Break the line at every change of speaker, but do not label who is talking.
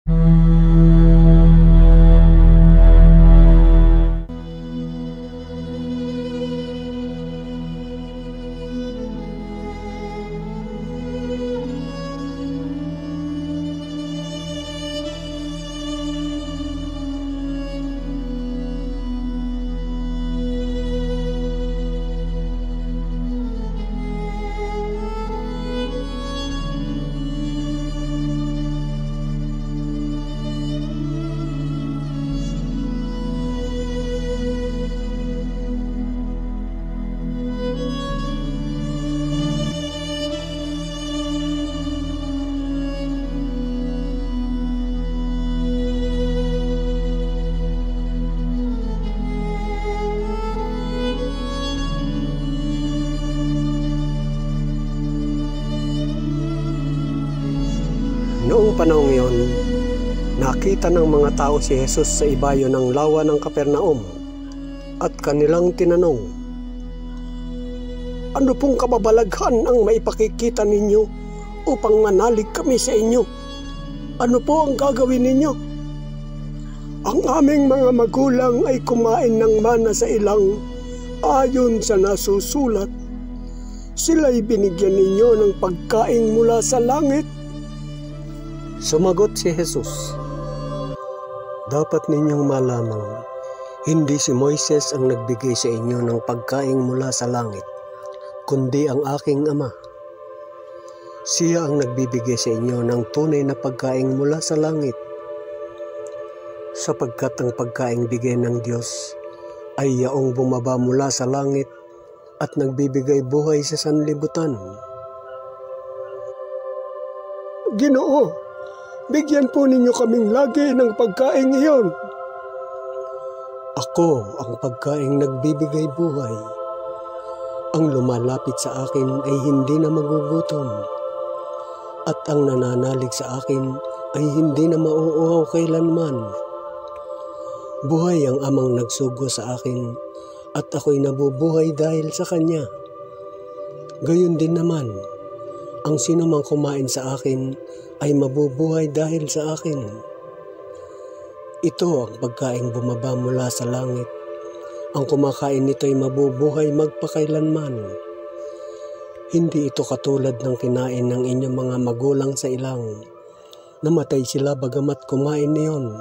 Noong panahong iyon, nakita ng mga tao si Jesus sa ibayo ng lawa ng Capernaum at kanilang tinanong, "Ano pong kababalaghan ang maipakikita ninyo upang manalig kami sa inyo? Ano po ang gagawin ninyo?" "Ang aming mga magulang ay kumain ng mana sa ilang ayon sa nasusulat. Sila'y binigyan ninyo ng pagkain mula sa langit."
Sumagot si Jesus, "Dapat ninyong malamang, hindi si Moises ang nagbigay sa inyo ng pagkain mula sa langit, kundi ang aking Ama. Siya ang nagbibigay sa inyo ng tunay na pagkain mula sa langit, sapagkat ang pagkain bigay ng Diyos ay yaong bumaba mula sa langit at nagbibigay buhay sa sanlibutan."
"Ginoo, bigyan po ninyo kaming lagi ng pagkain iyon."
"Ako ang pagkaing nagbibigay buhay. Ang lumalapit sa akin ay hindi na magugutom, at ang nananalig sa akin ay hindi na mauuhaw kailanman. Buhay ang Amang nagsugo sa akin, at ako'y nabubuhay dahil sa Kanya. Gayon din naman, ang sinumang kumain sa akin ay mabubuhay dahil sa akin. Ito ang pagkaing bumaba mula sa langit. Ang kumakain nito ay mabubuhay magpakailanman. Hindi ito katulad ng kinain ng inyong mga magulang sa ilang. Namatay sila bagamat kumain niyon.